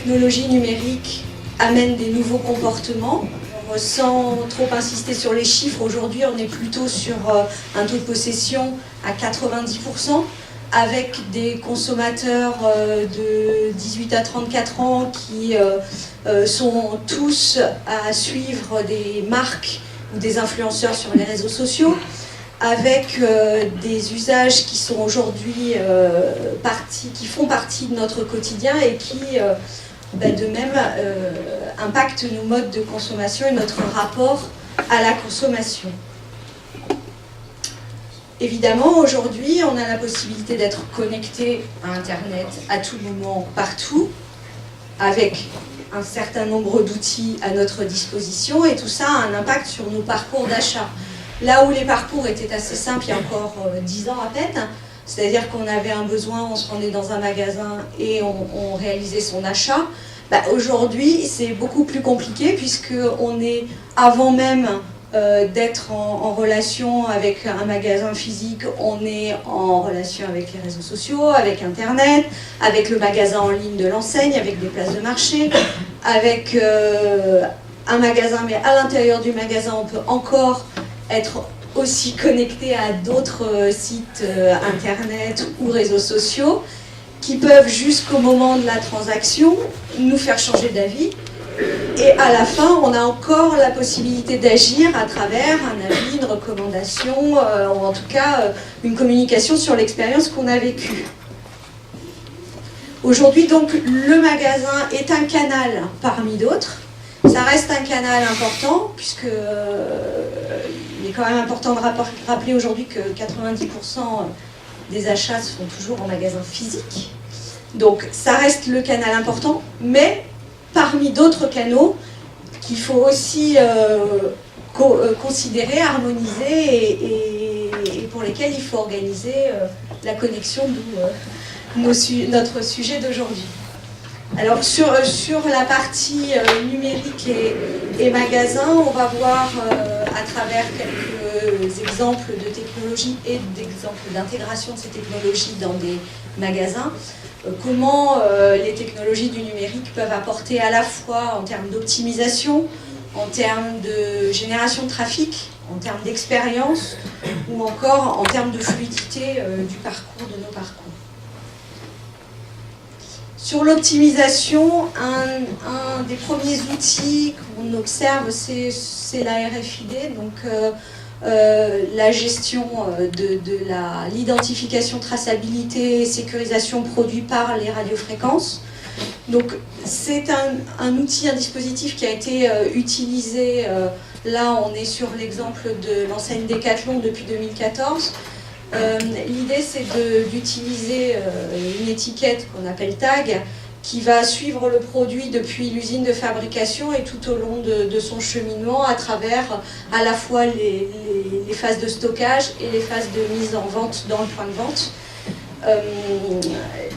technologie numérique amène des nouveaux comportements. Sans trop insister sur les chiffres, aujourd'hui on est plutôt sur un taux de possession à 90%, avec des consommateurs de 18 à 34 ans qui sont tous à suivre des marques ou des influenceurs sur les réseaux sociaux, avec des usages qui sont aujourd'hui qui font partie de notre quotidien et qui de même impactent nos modes de consommation et notre rapport à la consommation. Évidemment, aujourd'hui, on a la possibilité d'être connecté à Internet à tout moment, partout, avec un certain nombre d'outils à notre disposition, et tout ça a un impact sur nos parcours d'achat. Là où les parcours étaient assez simples il y a encore 10 ans à peine, c'est-à-dire qu'on avait un besoin, on se rendait dans un magasin et on réalisait son achat, aujourd'hui c'est beaucoup plus compliqué puisqu'on est, avant même d'être en relation avec un magasin physique, on est en relation avec les réseaux sociaux, avec Internet, avec le magasin en ligne de l'enseigne, avec des places de marché, avec un magasin, mais à l'intérieur du magasin on peut encore être aussi connecté à d'autres sites Internet ou réseaux sociaux qui peuvent jusqu'au moment de la transaction nous faire changer d'avis. Et à la fin, on a encore la possibilité d'agir à travers un avis, une recommandation, ou en tout cas une communication sur l'expérience qu'on a vécue. Aujourd'hui, donc, le magasin est un canal parmi d'autres. Ça reste un canal important, puisque il est quand même important de rappeler aujourd'hui que 90% des achats se font toujours en magasin physique. Donc ça reste le canal important, mais parmi d'autres canaux qu'il faut aussi considérer, harmoniser et pour lesquels il faut organiser la connexion, d'où notre sujet d'aujourd'hui. Alors sur la partie numérique et magasin, on va voir à travers quelques exemples de technologies et d'exemples d'intégration de ces technologies dans des magasins, comment les technologies du numérique peuvent apporter à la fois en termes d'optimisation, en termes de génération de trafic, en termes d'expérience ou encore en termes de fluidité du parcours, de nos parcours. Sur l'optimisation, un des premiers outils qu'on observe, c'est la RFID, donc la gestion de l'identification, traçabilité et sécurisation produit par les radiofréquences. Donc c'est un outil, un dispositif qui a été utilisé, là on est sur l'exemple de l'enseigne Decathlon depuis 2014. L'idée c'est d'utiliser une étiquette qu'on appelle tag qui va suivre le produit depuis l'usine de fabrication et tout au long de son cheminement à travers à la fois les phases de stockage et les phases de mise en vente dans le point de vente.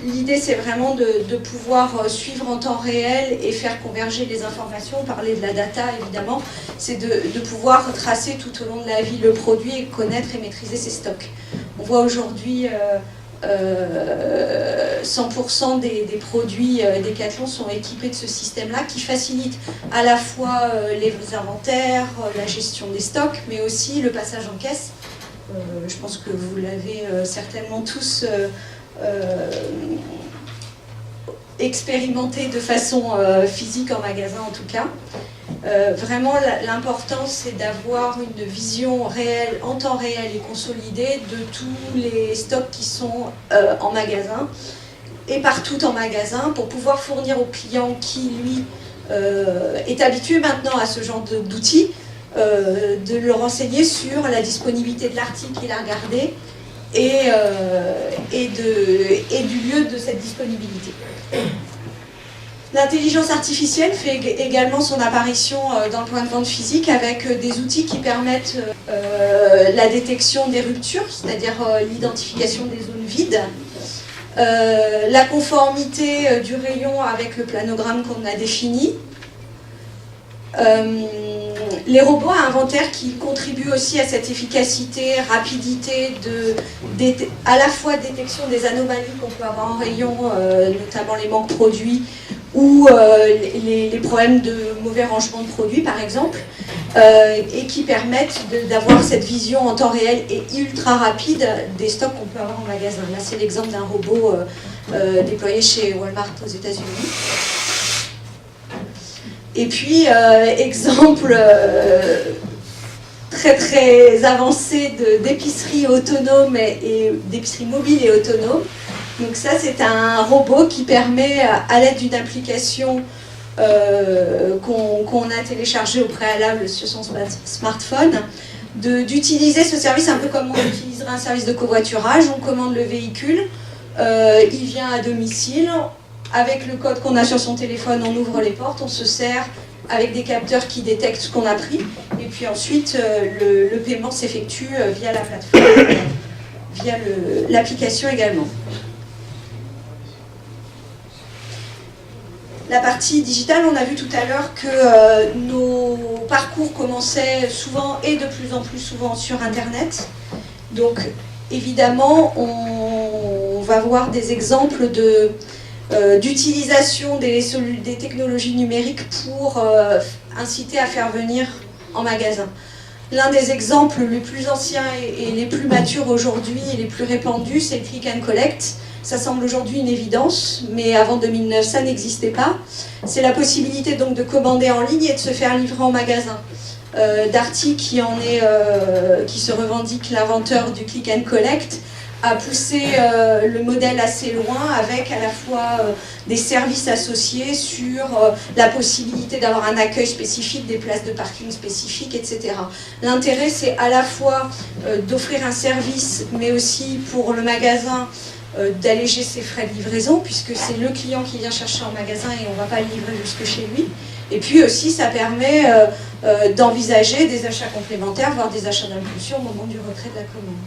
L'idée c'est vraiment de pouvoir suivre en temps réel et faire converger les informations, parler de la data évidemment, c'est de pouvoir tracer tout au long de la vie le produit et connaître et maîtriser ses stocks. On voit aujourd'hui 100% des produits Decathlon sont équipés de ce système-là qui facilite à la fois les inventaires, la gestion des stocks, mais aussi le passage en caisse. Je pense que vous l'avez certainement tous expérimenté de façon physique en magasin en tout cas. Vraiment l'important c'est d'avoir une vision réelle, en temps réel et consolidée de tous les stocks qui sont en magasin et partout en magasin pour pouvoir fournir au client qui lui est habitué maintenant à ce genre d'outils, de le renseigner sur la disponibilité de l'article qu'il a regardé et du lieu de cette disponibilité. L'intelligence artificielle fait également son apparition dans le point de vente physique avec des outils qui permettent la détection des ruptures, c'est-à-dire l'identification des zones vides, la conformité du rayon avec le planogramme qu'on a défini, les robots à inventaire qui contribuent aussi à cette efficacité, rapidité, à la fois détection des anomalies qu'on peut avoir en rayon, notamment les manques produits, ou les problèmes de mauvais rangement de produits par exemple, et qui permettent d'avoir cette vision en temps réel et ultra rapide des stocks qu'on peut avoir en magasin. Là c'est l'exemple d'un robot déployé chez Walmart aux États-Unis. Et puis exemple très très avancé d'épicerie autonome et d'épicerie mobile et autonome. Donc ça c'est un robot qui permet à l'aide d'une application qu'on a téléchargée au préalable sur son smartphone d'utiliser ce service un peu comme on utiliserait un service de covoiturage. On commande le véhicule, il vient à domicile, avec le code qu'on a sur son téléphone on ouvre les portes, on se sert avec des capteurs qui détectent ce qu'on a pris, et puis ensuite le paiement s'effectue via la plateforme, via l'application également. La partie digitale, on a vu tout à l'heure que nos parcours commençaient souvent et de plus en plus souvent sur Internet. Donc évidemment, on va voir des exemples d'utilisation des technologies numériques pour inciter à faire venir en magasin. L'un des exemples les plus anciens et les plus matures aujourd'hui et les plus répandus, c'est le click and collect. Ça semble aujourd'hui une évidence, mais avant 2009, ça n'existait pas. C'est la possibilité donc de commander en ligne et de se faire livrer en magasin. Darty, qui se revendique l'inventeur du click and collect, a poussé le modèle assez loin avec à la fois des services associés sur la possibilité d'avoir un accueil spécifique, des places de parking spécifiques, etc. L'intérêt, c'est à la fois d'offrir un service, mais aussi pour le magasin d'alléger ses frais de livraison, puisque c'est le client qui vient chercher en magasin et on ne va pas le livrer jusque chez lui. Et puis aussi, ça permet d'envisager des achats complémentaires, voire des achats d'impulsion au moment du retrait de la commande.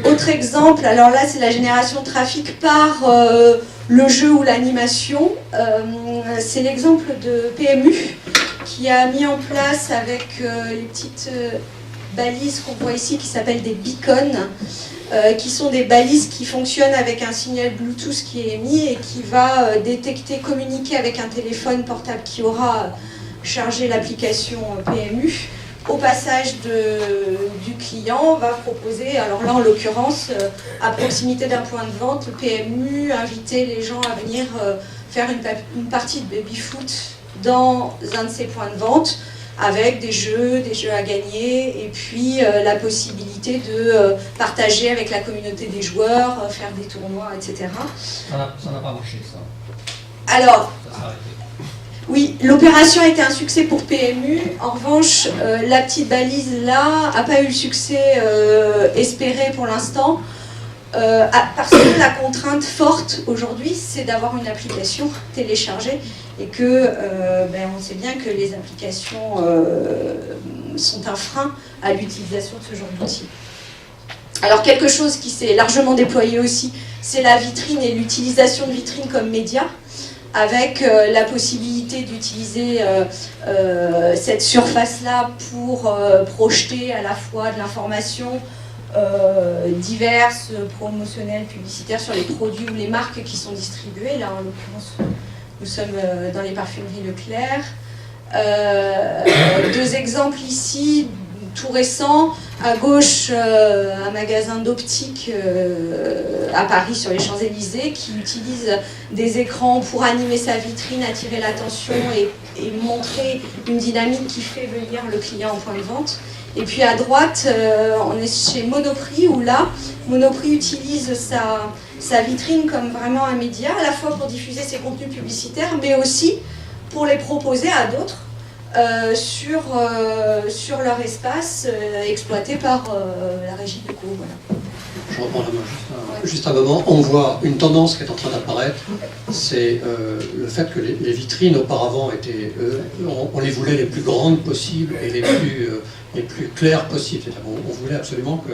Autre exemple, alors là c'est la génération de trafic par le jeu ou l'animation. C'est l'exemple de PMU qui a mis en place avec les petites balises qu'on voit ici qui s'appellent des beacons, qui sont des balises qui fonctionnent avec un signal Bluetooth qui est émis et qui va détecter, communiquer avec un téléphone portable qui aura chargé l'application PMU. Au passage du client, on va proposer, alors là en l'occurrence, à proximité d'un point de vente, le PMU, inviter les gens à venir faire une partie de baby-foot dans un de ces points de vente, avec des jeux à gagner, et puis la possibilité de partager avec la communauté des joueurs, faire des tournois, etc. Ça n'a pas marché, ça. Alors, oui, l'opération a été un succès pour PMU. En revanche, la petite balise là n'a pas eu le succès espéré pour l'instant, parce que la contrainte forte aujourd'hui, c'est d'avoir une application téléchargée et que on sait bien que les applications sont un frein à l'utilisation de ce genre d'outils. Alors quelque chose qui s'est largement déployé aussi, c'est la vitrine et l'utilisation de vitrine comme média, avec la possibilité d'utiliser cette surface-là pour projeter à la fois de l'information diverses, promotionnelles, publicitaires sur les produits ou les marques qui sont distribuées. Là, en l'occurrence, nous sommes dans les parfumeries Leclerc. Deux exemples ici, tout récents. À gauche, un magasin d'optique à Paris sur les Champs-Élysées qui utilise des écrans pour animer sa vitrine, attirer l'attention et montrer une dynamique qui fait venir le client en point de vente. Et puis à droite, on est chez Monoprix, où là, Monoprix utilise sa vitrine comme vraiment un média, à la fois pour diffuser ses contenus publicitaires, mais aussi pour les proposer à d'autres sur leur espace exploité par la régie de co. Voilà. Je reprends la main juste un moment. On voit une tendance qui est en train d'apparaître, c'est le fait que les vitrines auparavant étaient, on les voulait les plus grandes possibles et les plus claires possibles. C'est-à-dire, on voulait absolument que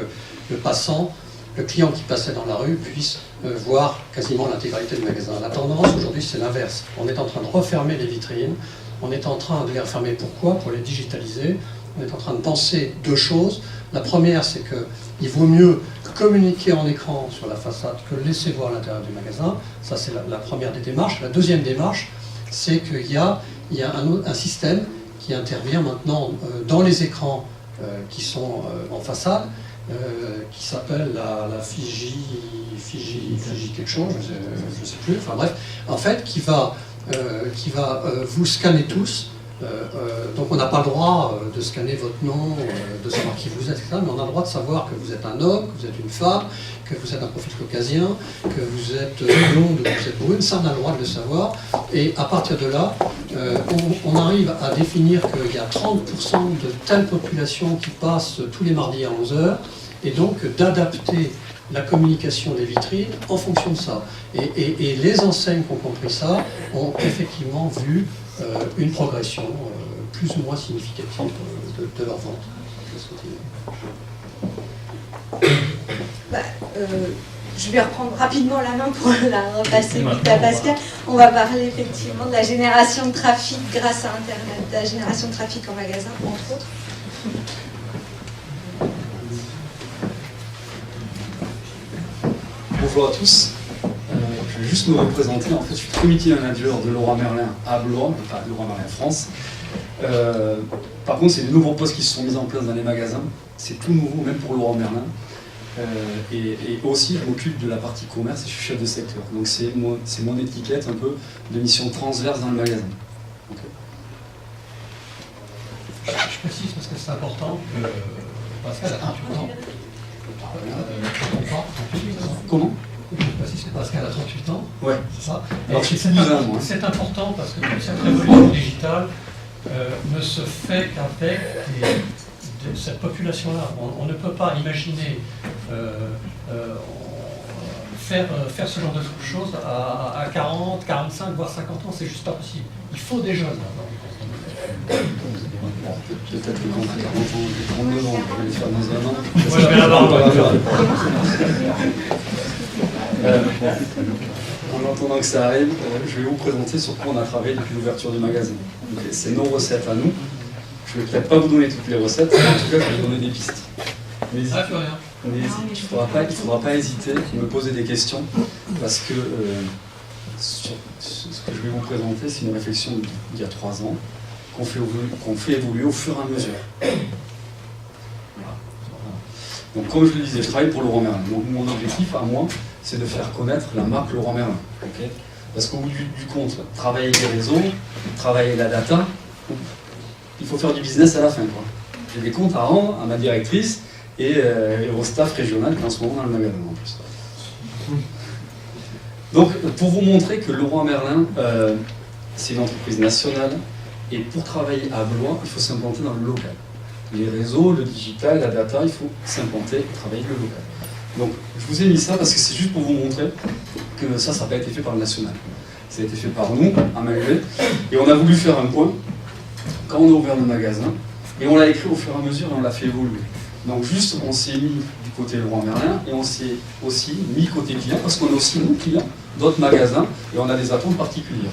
le passant, le client qui passait dans la rue puisse voir quasiment l'intégralité du magasin. La tendance aujourd'hui c'est l'inverse. On est en train de refermer les vitrines. On est en train de les refermer. Pourquoi ? Pour les digitaliser, on est en train de penser deux choses. La première, c'est qu'il vaut mieux communiquer en écran sur la façade que laisser voir l'intérieur du magasin. Ça, c'est la première des démarches. La deuxième démarche, c'est qu'il y a un système qui intervient maintenant dans les écrans qui sont en façade, qui s'appelle la Fiji quelque chose, je ne sais plus, enfin bref, en fait, qui va vous scanner tous. Donc on n'a pas le droit de scanner votre nom, de savoir qui vous êtes, etc., mais on a le droit de savoir que vous êtes un homme, que vous êtes une femme, que vous êtes un profil caucasien, que vous êtes blonde ou que vous êtes brune. Ça, on a le droit de le savoir. Et à partir de là, on arrive à définir qu'il y a 30% de telle population qui passe tous les mardis à 11h, et donc d'adapter la communication des vitrines en fonction de ça. Et les enseignes qui ont compris ça ont effectivement vu une progression plus ou moins significative de leur vente. Je vais reprendre rapidement la main pour la repasser vite à Pascal. On va parler effectivement de la génération de trafic grâce à Internet, de la génération de trafic en magasin, entre autres. Bonjour à tous. Je vais juste me représenter. En fait, je suis community manager de Leroy Merlin à Blois, enfin Leroy Merlin France. Par contre, c'est des nouveaux postes qui se sont mis en place dans les magasins. C'est tout nouveau, même pour Leroy Merlin. Et aussi, je m'occupe de la partie commerce et je suis chef de secteur. Donc, c'est mon étiquette un peu de mission transverse dans le magasin. Okay. Je précise parce que c'est important. Pascal a 38 ans. Comment? Je précise que Pascal a 38 ans. Ouais. C'est ça. Alors, c'est important parce que cette révolution digitale ne se fait qu'avec cette population-là. On ne peut pas imaginer faire ce genre de choses à 40, 45, voire 50 ans, c'est juste pas possible. Il faut des jeunes là-dedans. Peut-être que quand on a 40 ans, j'ai 39 ans, je vais les faire dans un an. Moi, je vais l'avoir. En attendant que ça arrive, je vais vous présenter sur quoi on a travaillé depuis l'ouverture du magasin. C'est nos recettes à nous. Je ne vais peut-être pas vous donner toutes les recettes, mais en tout cas, je vais vous donner des pistes. Mais il ne faudra pas hésiter à me poser des questions, parce que ce que je vais vous présenter, c'est une réflexion d'il y a 3 ans, qu'on fait évoluer au fur et à mesure. Voilà. Donc, comme je le disais, je travaille pour Leroy Merlin. Donc, mon objectif, à moi, c'est de faire connaître la marque Leroy Merlin. Okay, parce qu'au bout du compte, travailler les réseaux, travailler la data, il faut faire du business à la fin. J'ai des comptes à rendre à ma directrice et au staff régional qui est en ce moment dans le magasin en plus. Donc, pour vous montrer que Leroy Merlin, c'est une entreprise nationale, et pour travailler à Blois, il faut s'implanter dans le local. Les réseaux, le digital, la data, il faut s'implanter et travailler le local. Donc, je vous ai mis ça parce que c'est juste pour vous montrer que ça n'a pas été fait par le national. Ça a été fait par nous, à main levée, et on a voulu faire un point quand on a ouvert le magasin, et on l'a écrit au fur et à mesure et on l'a fait évoluer. Donc juste, on s'est mis du côté Leroy Merlin et on s'est aussi mis côté client, parce qu'on a aussi nos clients, d'autres magasins, et on a des attentes particulières.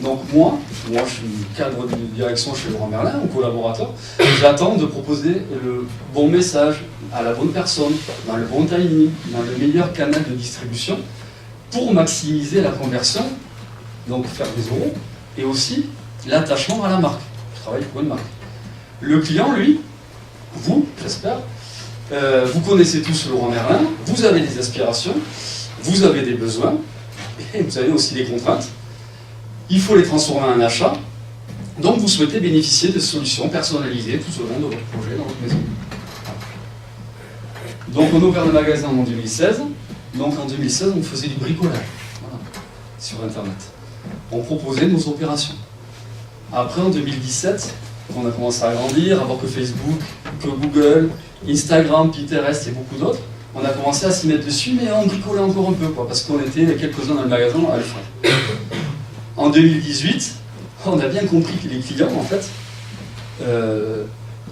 Donc moi je suis cadre de direction chez Leroy Merlin, mon collaborateur, j'attends de proposer le bon message à la bonne personne, dans le bon timing, dans le meilleur canal de distribution, pour maximiser la conversion, donc faire des euros, et aussi l'attachement à la marque. Je travaille pour une marque. Le client, lui, vous, j'espère, vous connaissez tous Leroy Merlin, vous avez des aspirations, vous avez des besoins, et vous avez aussi des contraintes. Il faut les transformer en achat, donc vous souhaitez bénéficier de solutions personnalisées tout au long de votre projet dans votre maison. Donc on a ouvert le magasin en 2016, donc en 2016 on faisait du bricolage, voilà, sur Internet. On proposait nos opérations. Après en 2017, on a commencé à grandir, à voir que Facebook, que Google, Instagram, Pinterest et beaucoup d'autres, on a commencé à s'y mettre dessus, mais on bricolait encore un peu, parce qu'on était quelques-uns dans le magasin à le faire. En 2018, on a bien compris que les clients, en fait,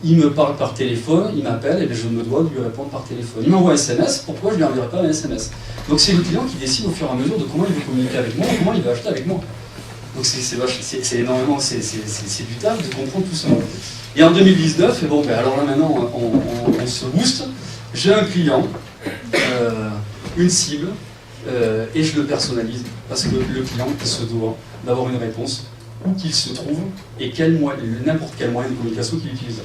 ils me parlent par téléphone, ils m'appellent, et bien je me dois de lui répondre par téléphone. Il m'envoie un SMS, pourquoi je ne lui enverrai pas un SMS? Donc c'est le client qui décide au fur et à mesure de comment il veut communiquer avec moi, comment il veut acheter avec moi. Donc c'est énormément, c'est du taf de comprendre tout ça. Et en 2019, et bon, ben alors là maintenant on se booste, j'ai un client, une cible, et je le personnalise, parce que le client se doit d'avoir une réponse, où qu'il se trouve, et n'importe quel moyen de communication qu'il utilise.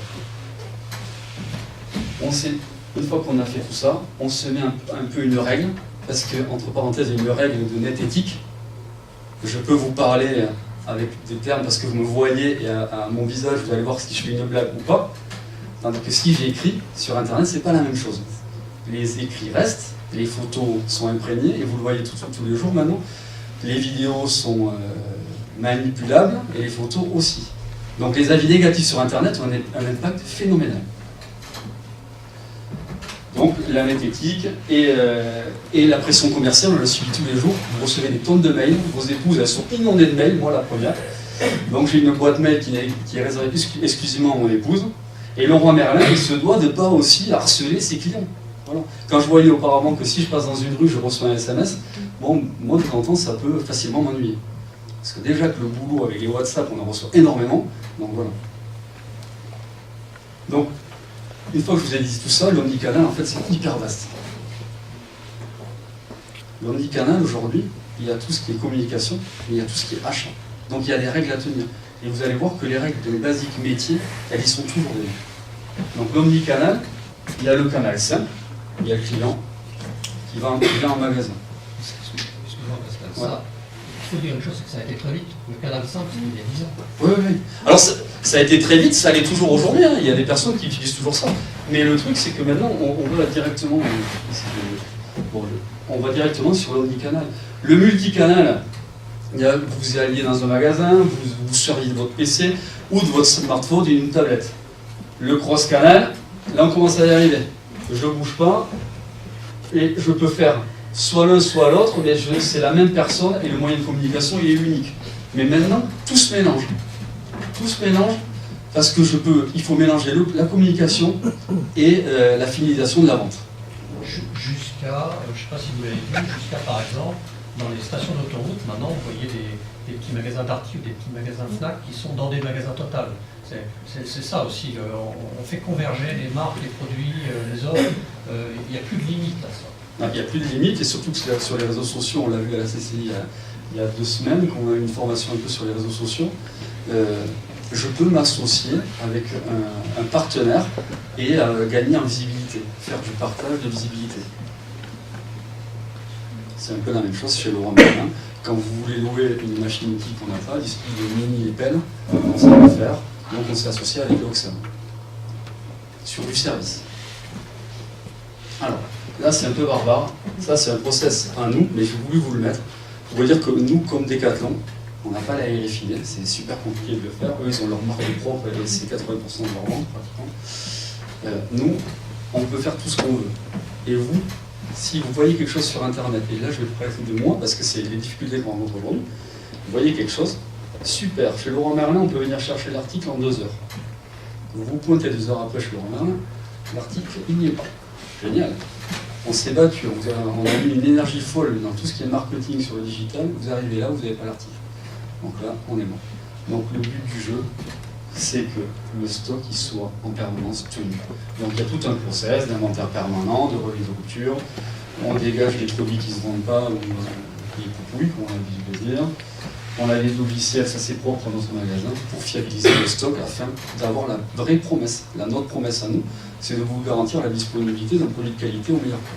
Une fois qu'on a fait tout ça, on se met un peu une règle, parce que, entre parenthèses, il y a une règle de net éthique. Je peux vous parler avec des termes, parce que vous me voyez, et à mon visage, vous allez voir si je fais une blague ou pas. Tandis que si j'ai écrit sur Internet, c'est pas la même chose. Les écrits restent, les photos sont imprégnées, et vous le voyez tous les jours maintenant. Les vidéos sont manipulables, et les photos aussi. Donc les avis négatifs sur Internet ont un impact phénoménal. Donc la net éthique et la pression commerciale, on la subit tous les jours. Vous recevez des tonnes de mails, vos épouses elles sont inondées de mails, moi la première. Donc j'ai une boîte mail qui est réservée exclusivement à mon épouse. Et Leroy Merlin, il se doit de ne pas aussi harceler ses clients. Voilà. Quand je voyais auparavant que si je passe dans une rue, je reçois un SMS, bon, moi de temps en temps ça peut facilement m'ennuyer. Parce que déjà que le boulot avec les WhatsApp, on en reçoit énormément. Donc voilà. Donc, une fois que je vous ai dit tout ça, l'omnicanal, en fait, c'est hyper vaste. L'omnicanal, aujourd'hui, il y a tout ce qui est communication, mais il y a tout ce qui est achat. Donc il y a des règles à tenir. Et vous allez voir que les règles de basique métier, elles y sont toujours données. Donc l'omnicanal, il y a le canal simple, il y a le client qui va en magasin. Excuse-moi, parce que ça, il faut dire une chose, c'est que ça a été très vite. Le canal simple, c'était il y a 10 ans. Oui, oui. Alors ça a été très vite, ça l'est toujours aujourd'hui, hein. Il y a des personnes qui utilisent toujours ça. Mais le truc, c'est que maintenant, on va directement, on va directement sur l'omnicanal. Le multicanal, vous alliez dans un magasin, vous serviez de votre PC ou de votre smartphone d'une tablette. Le cross-canal, là on commence à y arriver. Je ne bouge pas et je peux faire soit l'un soit l'autre, mais c'est la même personne et le moyen de communication il est unique. Mais maintenant, tout se mélange. Tout se mélange parce que il faut mélanger la communication et la finalisation de la vente. Jusqu'à, je ne sais pas si vous l'avez vu, jusqu'à par exemple, dans les stations d'autoroute, maintenant vous voyez des petits magasins Darty ou des petits magasins Fnac qui sont dans des magasins Total. C'est ça aussi, on fait converger les marques, les produits, les offres, il n'y a plus de limite à ça. Il n'y a plus de limite, et surtout que sur les réseaux sociaux, on l'a vu à la CCI il y a 2 semaines, qu'on a eu une formation un peu sur les réseaux sociaux, je peux m'associer avec un partenaire et gagner en visibilité, faire du partage de visibilité. C'est un peu la même chose chez Leroy Merlin. Quand vous voulez louer une machine outil qu'on n'a pas, dispose de mini et pelle, on sait le faire, donc on s'est associé avec Oxam sur du service. Alors, là c'est un peu barbare, ça c'est un process à nous, mais j'ai voulu vous le mettre. Pour vous dire que nous, comme Decathlon, on n'a pas la RFID, c'est super compliqué de le faire. Eux, ils ont leur marque propre et c'est 80% de leur vente pratiquement. Nous, on peut faire tout ce qu'on veut. Et vous, si vous voyez quelque chose sur Internet, et là je vais vous parler de moi parce que c'est les difficultés qu'on rencontre aujourd'hui, vous voyez quelque chose, super. Chez Leroy Merlin, on peut venir chercher l'article en 2 heures. Vous vous pointez 2 heures après chez Leroy Merlin, l'article, il n'y est pas. Génial. On s'est battu, on a mis une énergie folle dans tout ce qui est marketing sur le digital, vous arrivez là, vous n'avez pas l'article. Donc là, on est mort. Donc le but du jeu, c'est que le stock il soit en permanence tenu. Donc il y a tout un process d'inventaire permanent, de revue de rupture, on dégage les produits qui ne se vendent pas, ou les poupouilles, comme on a l'habitude de dire. On a des logiciels, ça c'est propre dans ce magasin, pour fiabiliser le stock afin d'avoir la vraie promesse. Notre promesse à nous, c'est de vous garantir la disponibilité d'un produit de qualité au meilleur prix.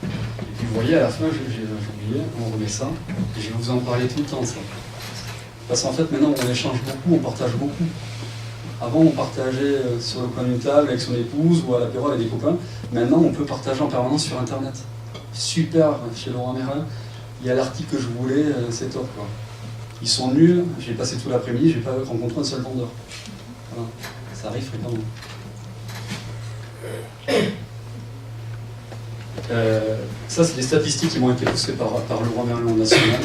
Et puis vous voyez, à la fin, j'ai oublié, on remet ça, et je vais vous en parler tout le temps de ça. Parce qu'en fait, maintenant, on échange beaucoup, on partage beaucoup. Avant, on partageait sur le coin d'une table avec son épouse ou à l'apéro avec des copains. Maintenant, on peut partager en permanence sur Internet. Super, chez Leroy Merlin. Il y a l'article que je voulais, c'est top, quoi. Ils sont nuls, j'ai passé tout l'après-midi, je n'ai pas rencontré un seul vendeur. Voilà. Ça arrive fréquemment. Ça, c'est des statistiques qui m'ont été poussées par Leroy Merlin national.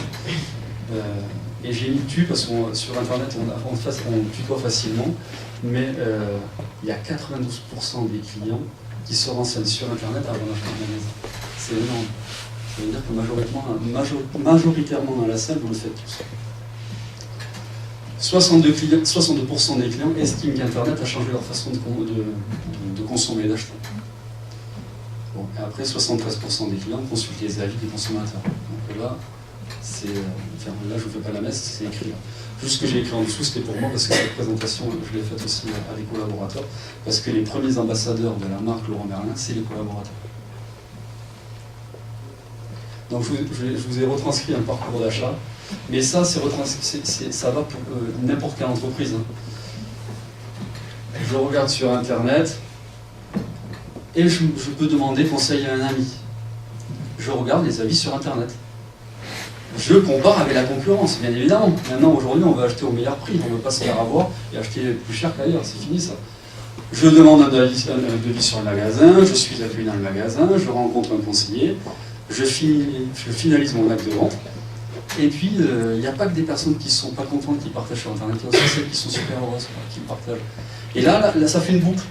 Et j'ai mis tu parce que sur Internet, on tutoie facilement, mais il y a 92% des clients qui se renseignent sur Internet avant d'acheter un magasin. C'est énorme. Ça veut dire que majoritairement dans la salle, vous le faites tous. 62% des clients estiment qu'Internet a changé leur façon de consommer et d'acheter. Bon, et après, 73% des clients consultent les avis des consommateurs. Donc là, là je ne fais pas la messe, c'est écrit là. Juste ce que j'ai écrit en dessous, c'était pour moi, parce que cette présentation, je l'ai faite aussi à des collaborateurs, parce que les premiers ambassadeurs de la marque Leroy Merlin, c'est les collaborateurs. Donc je vous ai retranscrit un parcours d'achat, mais ça, ça va pour n'importe quelle entreprise. Je regarde sur Internet, et je peux demander conseil à un ami. Je regarde les avis sur Internet. Je compare avec la concurrence, bien évidemment. Maintenant, aujourd'hui, on va acheter au meilleur prix. On ne veut pas se faire avoir et acheter plus cher qu'ailleurs. C'est fini, ça. Je demande un devis sur le magasin, je suis accueilli dans le magasin, je rencontre un conseiller, je finalise mon acte de vente. Et puis, il n'y a pas que des personnes qui ne sont pas contentes qui partagent sur Internet, il y a aussi celles qui sont super heureuses, qui partagent. Et là, ça fait une boucle.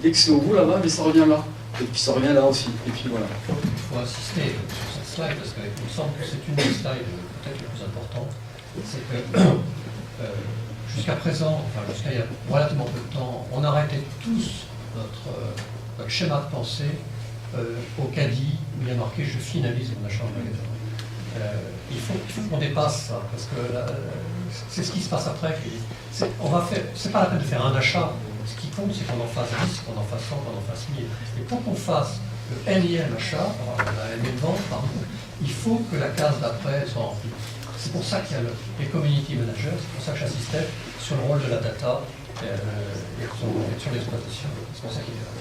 Dès que c'est au bout là-bas, mais ça revient là. Et puis ça revient là aussi. Et puis voilà. Il faut insister sur cette slide parce qu'il me semble que c'est une des slides peut-être les plus importantes. C'est que jusqu'à présent, enfin jusqu'à il y a relativement peu de temps, on arrêtait tous notre schéma de pensée au caddie où il y a marqué je finalise mon achat en magasin. Il faut qu'on dépasse ça parce que c'est ce qui se passe après. C'est pas la peine de faire un achat. Ce qui compte, c'est qu'on en fasse 10, qu'on en fasse 100, qu'on en fasse 1000. Et pour qu'on fasse le énième achat, la énième vente, pardon, il faut que la case d'après soit remplie. C'est pour ça qu'il y a les community managers, c'est pour ça que j'insistais sur le rôle de la data et sur l'exploitation. C'est pour ça qu'il est là.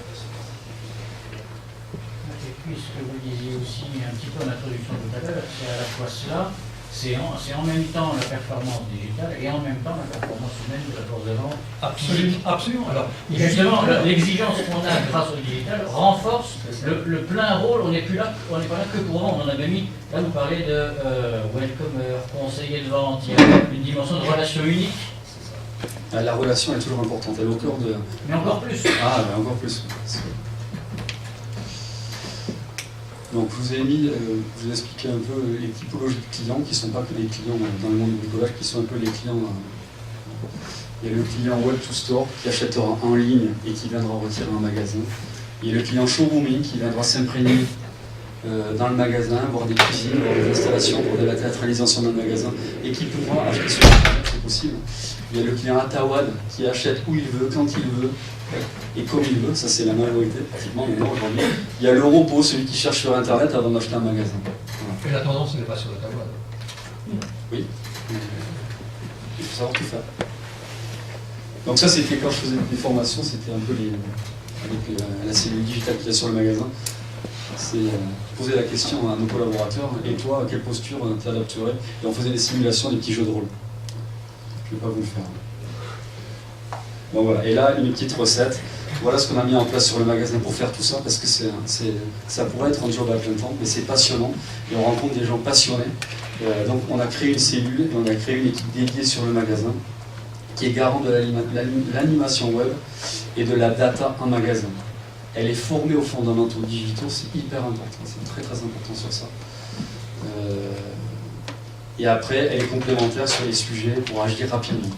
Et puis ce que vous disiez aussi un petit peu en introduction tout à l'heure, c'est à la fois cela, c'est en même temps la performance digitale et en même temps la performance humaine de la force de vente. Absolument. Alors, justement, l'exigence qu'on a grâce au digital renforce le plein rôle. On n'est pas là que pour vendre. On avait mis, là vous parlez de welcomer, conseiller de vente, il y a une dimension de relation unique. La relation est toujours importante, elle est au cœur de... Mais encore plus. Ah, mais encore plus. Donc je vous ai mis, je vous ai expliqué un peu les typologies de clients qui ne sont pas que des clients dans le monde du bricolage, qui sont un peu les clients. Il y a le client web to store qui achètera en ligne et qui viendra retirer un magasin. Il y a le client showrooming qui viendra s'imprégner dans le magasin, voir des cuisines, voir des installations pour de la théâtralisation dans le magasin et qui pourra acheter sur Internet, c'est possible. Il y a le client Atawad qui achète où il veut, quand il veut et comme il veut, ça c'est la majorité pratiquement maintenant aujourd'hui. Il y a le repos, celui qui cherche sur Internet avant d'acheter un magasin. Voilà. Et la tendance n'est pas sur Atawad. Oui, il faut savoir tout faire. Donc ça c'était quand je faisais des formations, c'était un peu avec la cellule digitale qu'il y a sur le magasin. C'est poser la question à nos collaborateurs, et toi, à quelle posture t'adapterais? Et on faisait des simulations, des petits jeux de rôle. Je ne vais pas vous le faire. Bon voilà, et là, une petite recette. Voilà ce qu'on a mis en place sur le magasin pour faire tout ça, parce que ça pourrait être un job à plein temps, mais c'est passionnant, et on rencontre des gens passionnés. Donc on a créé une cellule, et on a créé une équipe dédiée sur le magasin, qui est garant de l'animation web et de la data en magasin. Elle est formée aux fondamentaux digitaux, c'est hyper important, c'est très très important sur ça. Et après, elle est complémentaire sur les sujets pour agir rapidement.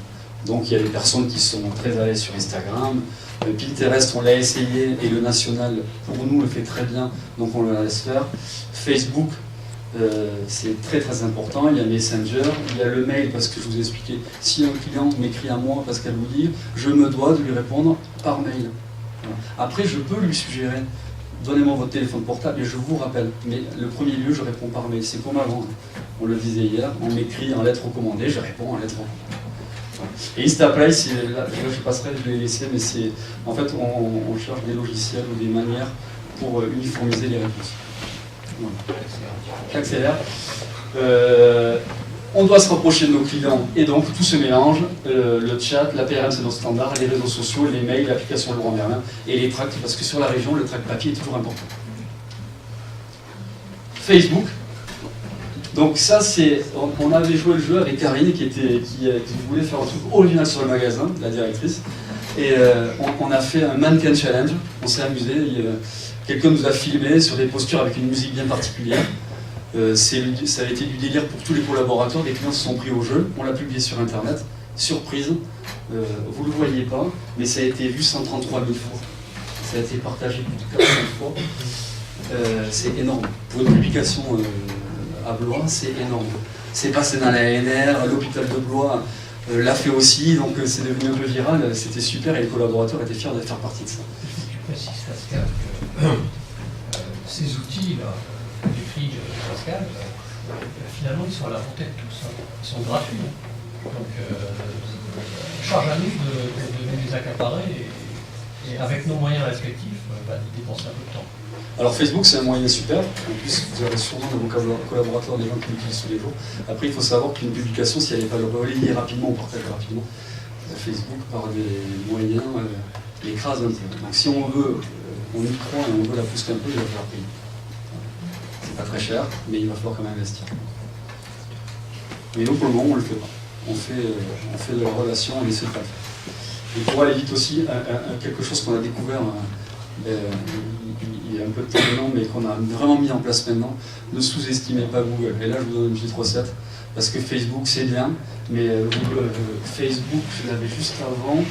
Donc il y a des personnes qui sont très à l'aise sur Instagram, Pinterest on l'a essayé et le national pour nous le fait très bien, donc on le laisse faire. Facebook, c'est très très important, il y a Messenger, il y a le mail parce que je vous ai expliqué, si un client m'écrit à moi parce qu'elle vous dit, je me dois de lui répondre par mail. Voilà. Après je peux lui suggérer, donnez-moi votre téléphone portable et je vous rappelle, mais le premier lieu je réponds par mail, c'est comme avant, on le disait hier, on m'écrit en lettre recommandée, je réponds en lettre recommandée. Et Instaplay, là je passerai, je l'ai laissé, mais c'est en fait on cherche des logiciels ou des manières pour uniformiser les réponses. Voilà. J'accélère. On doit se rapprocher de nos clients et donc tout se mélange, le chat, la PRM c'est nos standards, les réseaux sociaux, les mails, l'application Leroy Merlin et les tracts, parce que sur la région le tract papier est toujours important. Facebook. Donc ça c'est, on avait joué le jeu avec Karine qui voulait faire un truc original sur le magasin, la directrice, et on a fait un mannequin challenge, on s'est amusé, quelqu'un nous a filmé sur des postures avec une musique bien particulière, Ça a été du délire pour tous les collaborateurs, les clients se sont pris au jeu, on l'a publié sur internet, surprise, vous ne le voyez pas, mais ça a été vu 133 000 fois. Ça a été partagé plus de 400 fois. C'est énorme. Pour une publication à Blois, c'est énorme. C'est passé dans la ANR, l'hôpital de Blois l'a fait aussi, donc c'est devenu un peu viral, c'était super et les collaborateurs étaient fiers de faire partie de ça. Tu précises, Pascal, que ces outils-là, du Pascal, finalement ils sont à la portée de tous. Ils sont gratuits. Donc, charge à nous de les accaparer et avec nos moyens respectifs, d'y dépenser un peu de temps. Alors Facebook c'est un moyen super, en plus vous avez sûrement dans vos collaborateurs des gens qui l'utilisent tous les jours. Après il faut savoir qu'une publication, si elle n'est pas relayée rapidement ou partagée rapidement, Facebook par des moyens l'écrase un peu. Donc si on veut, on y croit et on veut la pousser un peu, il va falloir payer. C'est pas très cher, mais il va falloir quand même investir. Mais nous pour le moment on le fait pas. On fait de la relation, on essaie de pas le faire. Et pour aller vite aussi, quelque chose qu'on a découvert il y a un peu de temps maintenant, mais qu'on a vraiment mis en place maintenant, ne sous-estimez pas Google. Et là, je vous donne une petite recette, parce que Facebook, c'est bien, mais Facebook, je l'avais juste avant.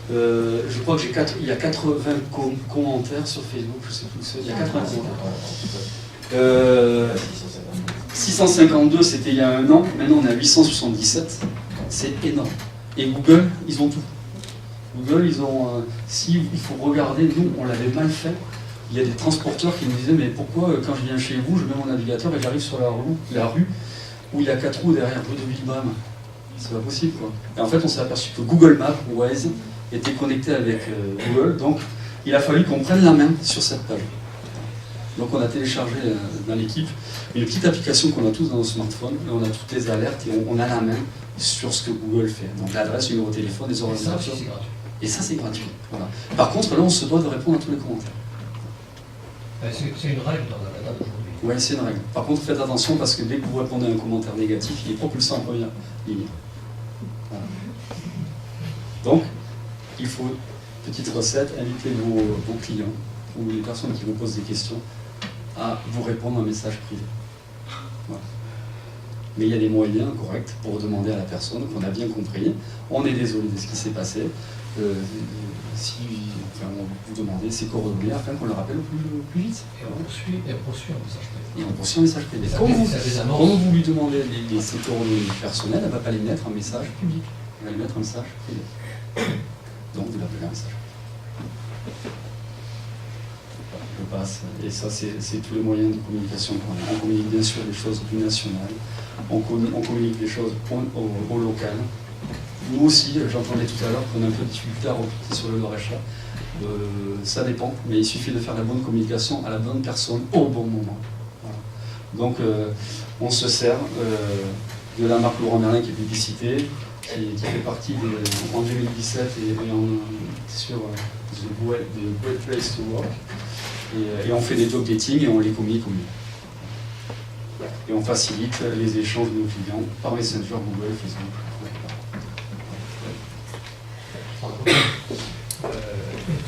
Je crois qu'il y a 80 commentaires sur Facebook, je sais plus ce que c'est. Il y a 80 commentaires. 652, c'était il y a un an, maintenant on est à 877. C'est énorme. Et Google, ils ont tout. Google, ils ont. Si il faut regarder, nous, on l'avait mal fait. Il y a des transporteurs qui nous disaient, mais pourquoi, quand je viens chez vous, je mets mon navigateur et j'arrive sur la rue où il y a 4 roues derrière, rue de Villebram. C'est pas possible, quoi. Et en fait, on s'est aperçu que Google Maps, Waze, était connecté avec Google, donc il a fallu qu'on prenne la main sur cette page. Donc on a téléchargé dans l'équipe une petite application qu'on a tous dans nos smartphones, et on a toutes les alertes et on a la main sur ce que Google fait. Donc l'adresse, le numéro de téléphone, les ordinateurs. Et ça, c'est gratuit. Voilà. Par contre, là, on se doit de répondre à tous les commentaires. C'est une règle dans la data d'aujourd'hui. Oui, c'est une règle. Par contre, faites attention parce que dès que vous répondez à un commentaire négatif, il est propulsé en première ligne. Voilà. Donc, il faut, petite recette, inviter vos clients ou les personnes qui vous posent des questions à vous répondre un message privé. Voilà. Mais il y a des moyens corrects pour demander à la personne qu'on a bien compris. On est désolé de ce qui s'est passé. On vous demandez ses coordonnées afin qu'on le rappelle au plus vite. Et on poursuit un message privé. Et on poursuit un message privé. Quand vous lui demandez ses coordonnées personnelles, elle ne va pas les mettre en message public. Elle va les mettre en message privé. Donc vous l'appelez un message. Je passe. Et ça, c'est tous les moyens de communication qu'on a. On communique bien sûr des choses du national. On communique des choses au local. Nous aussi, j'entendais tout à l'heure qu'on a un peu de difficulté à recruter sur le Nord-Est. Ça dépend, mais il suffit de faire la bonne communication à la bonne personne au bon moment. Voilà. Donc, on se sert de la marque Laurent Merlin qui est publicité, qui fait partie en 2017 sur The Great Place to Work. Et on fait des job dating et on les communique au mieux. Et on facilite les échanges de nos clients par Messenger, Google, Facebook.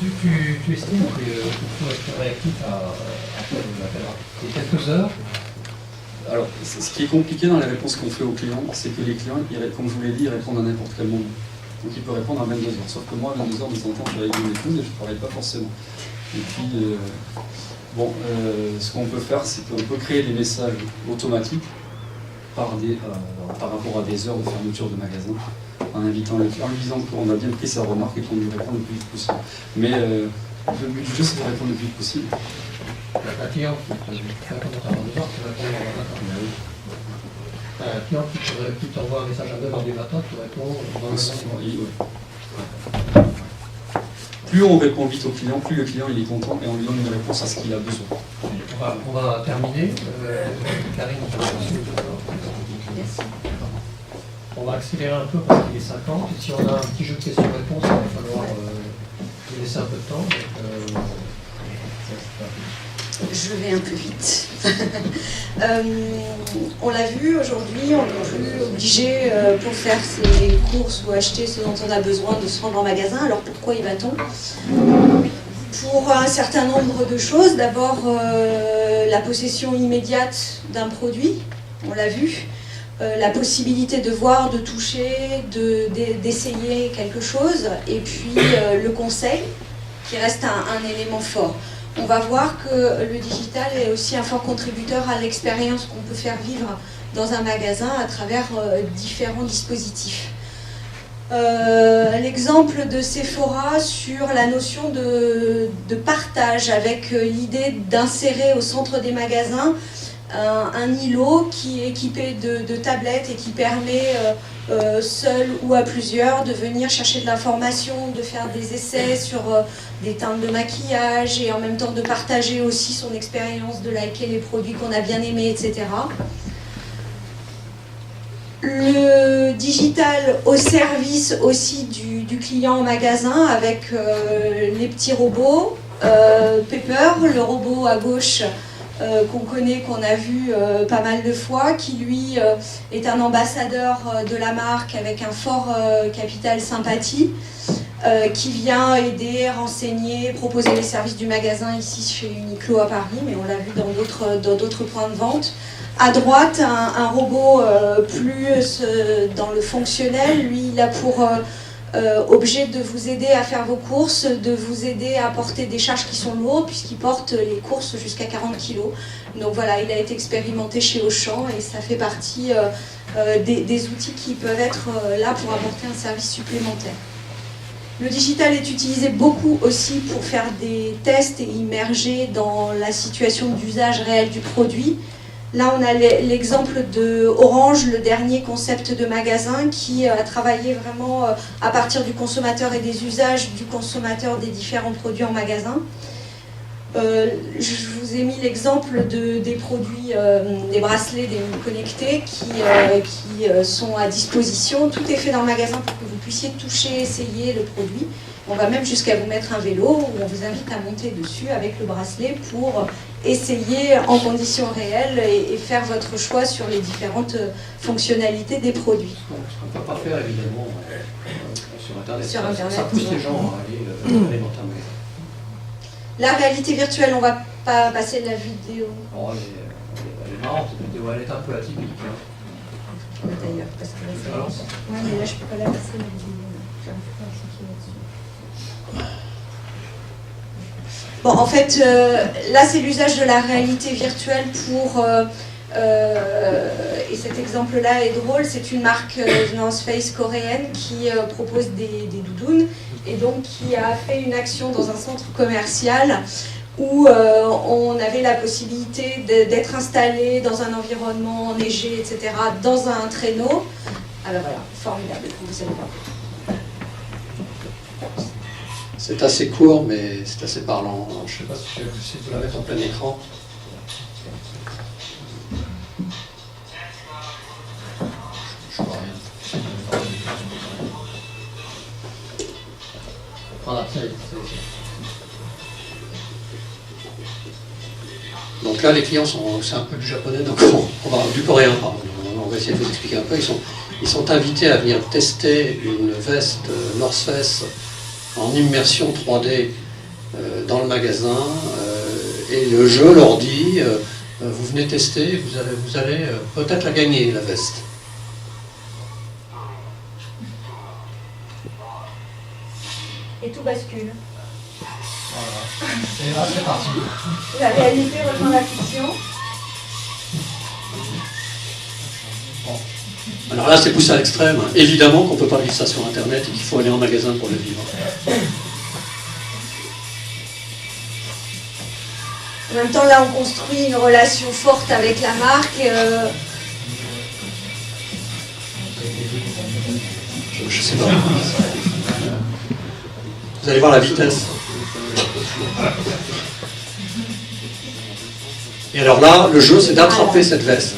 Tu estimes qu'il faut être réactif à quelques heures? Alors, ce qui est compliqué dans les réponses qu'on fait aux clients, c'est que les clients, comme je vous l'ai dit, ils répondent à n'importe quel moment. Donc il peut répondre à 22 heures. Sauf que moi, à 22 heures, de temps en temps, je suis avec mon épouse et je ne travaille pas forcément. Et puis, ce qu'on peut faire, c'est qu'on peut créer des messages automatiques par rapport à des heures de fermeture de magasin, en invitant le client, en lui disant qu'on a bien pris sa remarque et qu'on lui répond le plus vite possible. Mais le but du jeu, c'est de répondre le plus vite possible. Un client qui fait un commentaire à 2 heures, tu réponds à 20 heures. Un client qui t'envoie un message à 9 heures du matin, tu réponds dans le Plus on répond vite au client, plus le client il est content et on lui donne une réponse à ce qu'il a besoin. On va terminer. Karine, Merci. on va accélérer un peu parce qu'il est 50. Et si on a un petit jeu de questions-réponses, il va falloir laisser un peu de temps. Je vais un peu vite. On l'a vu aujourd'hui, on n'est plus obligé pour faire ses courses ou acheter ce dont on a besoin de se rendre en magasin. Alors pourquoi y va-t-on? pour un certain nombre de choses. D'abord, la possession immédiate d'un produit, on l'a vu. La possibilité de voir, de toucher, d'essayer quelque chose. Et puis le conseil, qui reste un élément fort. On va voir que le digital est aussi un fort contributeur à l'expérience qu'on peut faire vivre dans un magasin à travers différents dispositifs. L'exemple de Sephora sur la notion de partage, avec l'idée d'insérer au centre des magasins un îlot qui est équipé de tablettes et qui permet, seul ou à plusieurs, de venir chercher de l'information, de faire des essais sur des teintes de maquillage et en même temps de partager aussi son expérience, de liker les produits qu'on a bien aimés, etc. Le digital au service aussi du client au magasin avec les petits robots, Pepper, le robot à gauche qu'on connaît, qu'on a vu pas mal de fois, qui lui est un ambassadeur de la marque avec un fort capital sympathie, qui vient aider, renseigner, proposer les services du magasin ici chez Uniqlo à Paris, mais on l'a vu dans d'autres points de vente. À droite, un robot plus dans le fonctionnel, lui il a pour objet de vous aider à faire vos courses, de vous aider à porter des charges qui sont lourdes, puisqu'il porte les courses jusqu'à 40 kg. Donc voilà, il a été expérimenté chez Auchan et ça fait partie des outils qui peuvent être là pour apporter un service supplémentaire. Le digital est utilisé beaucoup aussi pour faire des tests et immerger dans la situation d'usage réel du produit. Là, on a l'exemple de Orange, le dernier concept de magasin qui a travaillé vraiment à partir du consommateur et des usages du consommateur des différents produits en magasin. Je vous ai mis l'exemple des produits, des bracelets, des connectés qui sont à disposition. Tout est fait dans le magasin pour que vous puissiez toucher, essayer le produit. On va même jusqu'à vous mettre un vélo où on vous invite à monter dessus avec le bracelet pour essayer en conditions réelles et faire votre choix sur les différentes fonctionnalités des produits. Ce qu'on ne peut pas faire évidemment sur Internet. Sur Internet, ça pousse les gens à aller dans un magasin. La réalité virtuelle, on ne va pas passer de la vidéo. Oh, elle est marrante, cette vidéo, elle est un peu atypique. Hein. D'ailleurs, parce que là, ouais, mais là, je ne peux pas la passer la vidéo. J'arrive pas à cliquer là-dessus. Bon, en fait, là, c'est l'usage de la réalité virtuelle pour... et cet exemple-là est drôle, c'est une marque North Face coréenne qui propose des doudounes et donc qui a fait une action dans un centre commercial où on avait la possibilité d'être installé dans un environnement enneigé, etc., dans un traîneau. Alors voilà, formidable, vous allez voir. C'est assez court, mais c'est assez parlant. Alors, je ne sais pas si je peux la mettre en plein écran. Je vois rien. Voilà, c'est. Donc là, les clients c'est un peu du japonais, donc du coréen, pardon. On va essayer de vous expliquer un peu. Ils sont invités à venir tester une veste North Face en immersion 3D dans le magasin, et le jeu leur dit vous venez tester, vous allez peut-être la gagner, la veste. Et tout bascule. Voilà. Et là, c'est parti. La réalité rejoint la fiction. Bon. Alors là, c'est poussé à l'extrême. Évidemment qu'on ne peut pas vivre ça sur Internet et qu'il faut aller en magasin pour le vivre. En même temps, là, on construit une relation forte avec la marque. Je ne sais pas. Vous allez voir la vitesse. Et alors là, le jeu, c'est d'attraper cette veste.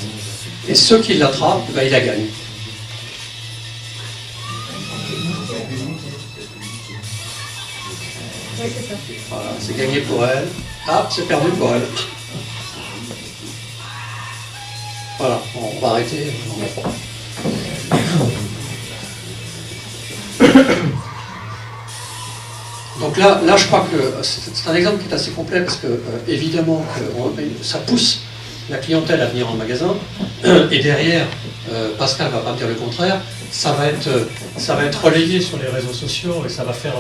Et ceux qui l'attrapent, ben, ils la gagnent. Oui, c'est ça. Voilà, c'est gagné pour elle. Hop, c'est perdu pour elle. Voilà, on va arrêter. Donc Donc là, je crois que c'est un exemple qui est assez complet parce que évidemment que ça pousse la clientèle à venir en magasin et derrière, Pascal ne va pas me dire le contraire, ça va être relayé sur les réseaux sociaux et ça va faire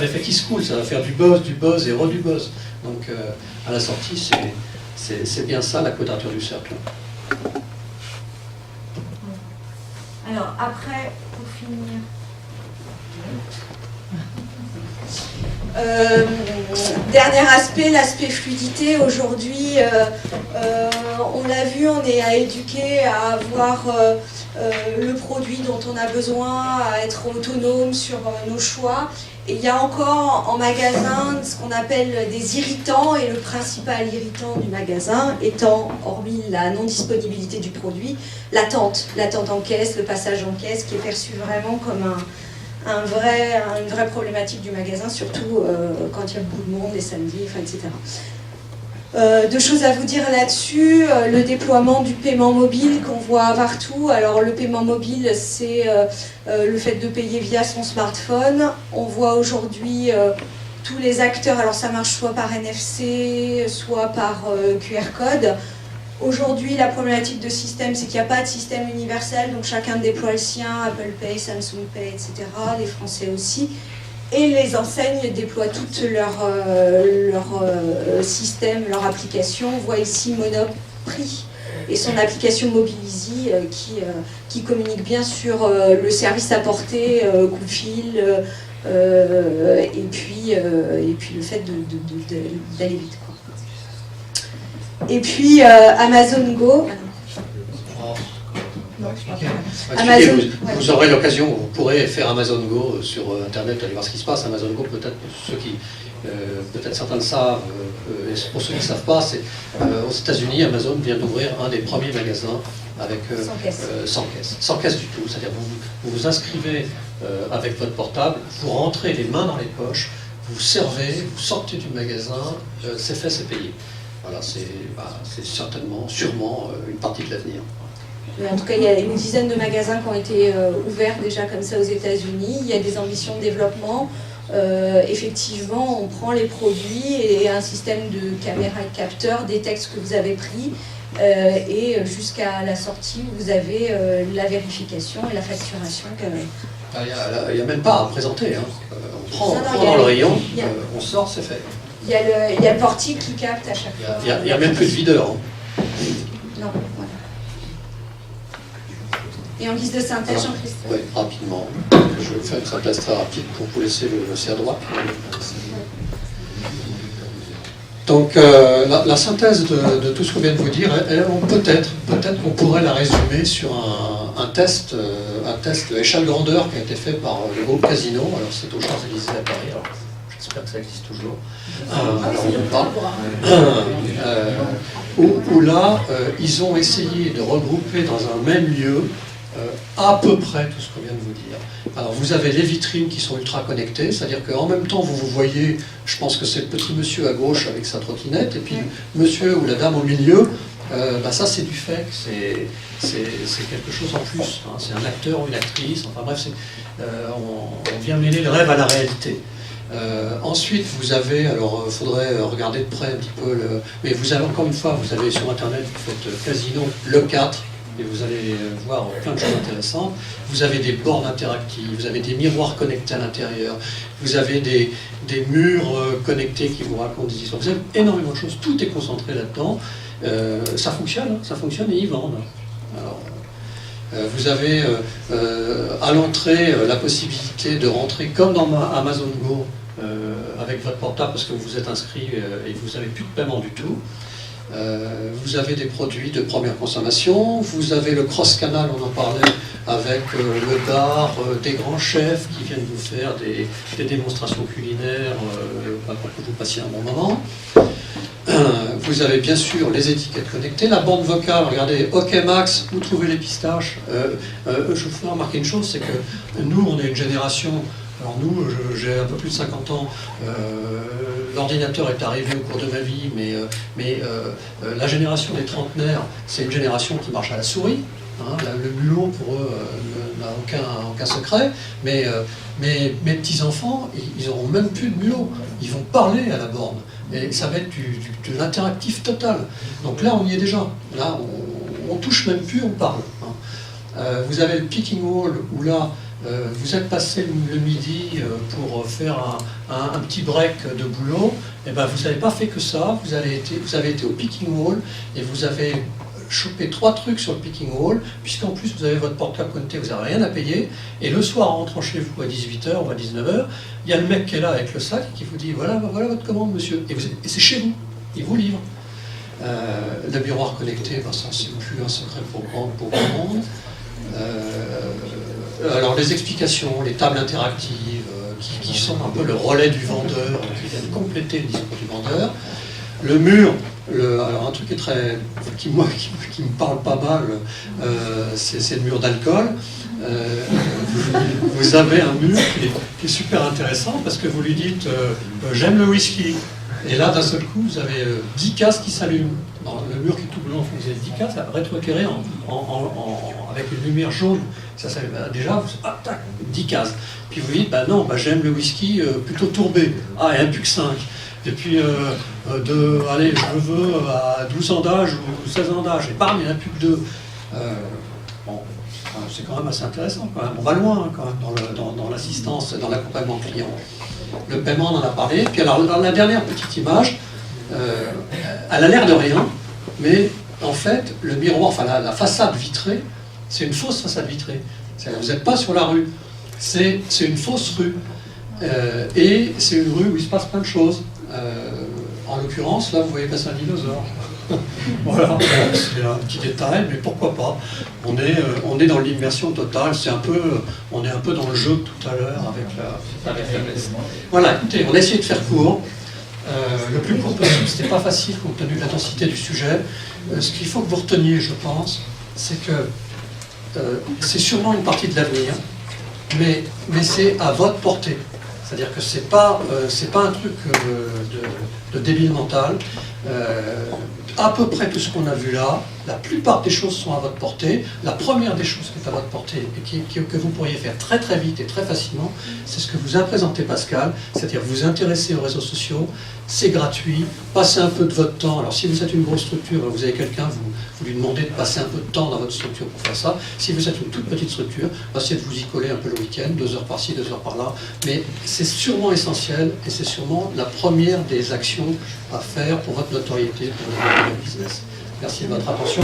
l'effet qui se coule, ça va faire du buzz et du buzz. Donc à la sortie, c'est bien ça la quadrature du cercle. Alors après, pour finir... dernier aspect, l'aspect fluidité. Aujourd'hui, on l'a vu, on est à éduquer, à avoir le produit dont on a besoin, à être autonome sur nos choix. Et il y a encore en magasin ce qu'on appelle des irritants, et le principal irritant du magasin étant, hormis la non-disponibilité du produit, l'attente en caisse, le passage en caisse, qui est perçu vraiment comme une vraie problématique du magasin, surtout quand il y a beaucoup de monde, les samedis, etc. Deux choses à vous dire là-dessus, le déploiement du paiement mobile qu'on voit partout. Alors le paiement mobile, c'est le fait de payer via son smartphone. On voit aujourd'hui tous les acteurs, alors ça marche soit par NFC, soit par QR code. Aujourd'hui, la problématique de système, c'est qu'il n'y a pas de système universel, donc chacun déploie le sien, Apple Pay, Samsung Pay, etc., les Français aussi. Et les enseignes déploient toutes leur système, leur application. On voit ici Monoprix et son application Mobilizy qui communique bien sur le service apporté, coup de fil, et puis le fait d'aller vite, quoi. Et puis Amazon Go. Amazon, vous aurez l'occasion, vous pourrez faire Amazon Go sur Internet, aller voir ce qui se passe. Amazon Go, peut-être peut-être certains le savent, et pour ceux qui ne savent pas, c'est aux États-Unis, Amazon vient d'ouvrir un des premiers magasins avec sans caisse du tout. C'est-à-dire vous vous inscrivez avec votre portable, vous rentrez les mains dans les poches, vous servez, vous sortez du magasin, c'est fait, c'est payé. Voilà, c'est sûrement une partie de l'avenir. Mais en tout cas, il y a une dizaine de magasins qui ont été ouverts déjà comme ça aux États-Unis. Il y a des ambitions de développement. Effectivement, on prend les produits et un système de caméra et de capteur détecte ce que vous avez pris. Et jusqu'à la sortie, vous avez la vérification et la facturation. Il n'y a même pas à présenter. Hein. On prend dans le rayon, on sort, c'est fait. Il y a le portique qui capte à chaque fois. Il n'y a même plus de videur. Hein. Non, voilà. Et en guise de synthèse, Jean-Christophe. Oui, rapidement. Je vais faire une synthèse très rapide pour vous laisser le dossier à droite. Donc, la synthèse de tout ce qu'on vient de vous dire, peut-être qu'on pourrait la résumer sur un test de échelle grandeur qui a été fait par le groupe Casino. Alors, c'est aux Champs-Élysées à Paris. Alors, j'espère que ça existe toujours. Où là, ils ont essayé de regrouper dans un même lieu à peu près tout ce qu'on vient de vous dire. Alors vous avez les vitrines qui sont ultra connectées, c'est-à-dire qu'en même temps vous voyez, je pense que c'est le petit monsieur à gauche avec sa trottinette, et puis monsieur ou la dame au milieu, ça c'est du fait que c'est quelque chose en plus, hein. C'est un acteur ou une actrice, enfin bref, on vient mêler le rêve à la réalité. Ensuite, vous avez, alors il faudrait regarder de près un petit peu, mais vous avez encore une fois, vous avez sur internet, vous faites Casino le 4, et vous allez voir plein de choses intéressantes. Vous avez des bornes interactives, vous avez des miroirs connectés à l'intérieur, vous avez des murs connectés qui vous racontent des histoires. Vous avez énormément de choses, tout est concentré là-dedans. Ça fonctionne et ils vendent. Alors, vous avez à l'entrée la possibilité de rentrer comme dans Amazon Go avec votre portable parce que vous vous êtes inscrit et vous n'avez plus de paiement du tout. Vous avez des produits de première consommation, vous avez le cross-canal, on en parlait, avec le bar, des grands chefs qui viennent vous faire des démonstrations culinaires pour que vous passiez un bon moment. Vous avez bien sûr les étiquettes connectées, la bande vocale, regardez, OK Max, vous trouvez les pistaches. Je vous fais remarquer une chose, c'est que nous, on est une génération, alors nous, j'ai un peu plus de 50 ans, l'ordinateur est arrivé au cours de ma vie, mais la génération des trentenaires, c'est une génération qui marche à la souris. Hein, le mulot, pour eux, n'a aucun secret, mais mes petits-enfants, ils n'auront même plus de mulot. Ils vont parler à la borne. Et ça va être de l'interactif total. Donc là, on y est déjà. Là, on touche même plus, on parle. Vous avez le picking hall où là, vous êtes passé le midi pour faire un petit break de boulot. Et ben, vous n'avez pas fait que ça. Vous avez été au picking hall et vous avez chopé 3 trucs sur le picking hall, puisqu'en plus vous avez votre portable connecté, vous n'avez rien à payer. Et le soir, en rentrant chez vous à 18h ou à 19h, il y a le mec qui est là avec le sac qui vous dit voilà votre commande, monsieur. Et c'est chez vous. Il vous livre. Le miroir connecté, ben, ça c'est plus un secret pour grand monde. Alors les explications, les tables interactives qui sont un peu le relais du vendeur, qui viennent compléter le discours du vendeur. Le mur, alors un truc qui me parle pas mal, c'est le mur d'alcool. Vous avez un mur qui est super intéressant parce que vous lui dites j'aime le whisky. Et là, d'un seul coup, vous avez 10 cases qui s'allument. Le mur qui est tout blanc, vous avez 10 cases, rétroéclairé avec une lumière jaune. Ça s'allume. Déjà, tac, 10 cases. Puis vous dites, non, j'aime le whisky plutôt tourbé. Ah, il n'y en a plus que 5. Et puis, allez, je veux à 12 ans d'âge ou 16 ans d'âge. Et bam, il n'y en a plus que 2. C'est quand même assez intéressant. Quand même. On va loin quand même dans l'assistance, dans l'accompagnement client. Le paiement, on en a parlé. Puis alors, dans la dernière petite image, elle a l'air de rien, mais en fait, le miroir, enfin la façade vitrée, c'est une fausse façade vitrée. Vous n'êtes pas sur la rue, c'est une fausse rue. Et c'est une rue où il se passe plein de choses. En l'occurrence, là, vous voyez passer un dinosaure. Voilà, c'est un petit détail, mais pourquoi pas. On est dans l'immersion totale, on est un peu dans le jeu tout à l'heure avec la messe. Voilà, écoutez, on a essayé de faire court. Le plus court possible, c'était pas facile compte tenu de la densité du sujet. Ce qu'il faut que vous reteniez, je pense, c'est que c'est sûrement une partie de l'avenir, mais c'est à votre portée. C'est-à-dire que c'est pas un truc de débile mental. À peu près tout ce qu'on a vu là, la plupart des choses sont à votre portée. La première des choses qui est à votre portée et que vous pourriez faire très très vite et très facilement, c'est ce que vous a présenté Pascal, c'est-à-dire vous intéresser aux réseaux sociaux, c'est gratuit, passez un peu de votre temps. Alors si vous êtes une grosse structure, vous avez quelqu'un, vous lui demandez de passer un peu de temps dans votre structure pour faire ça. Si vous êtes une toute petite structure, essayez de vous y coller un peu le week-end, 2 heures par-ci, 2 heures par-là. Mais c'est sûrement essentiel et c'est sûrement la première des actions à faire pour votre notoriété, pour votre business. Merci de votre attention.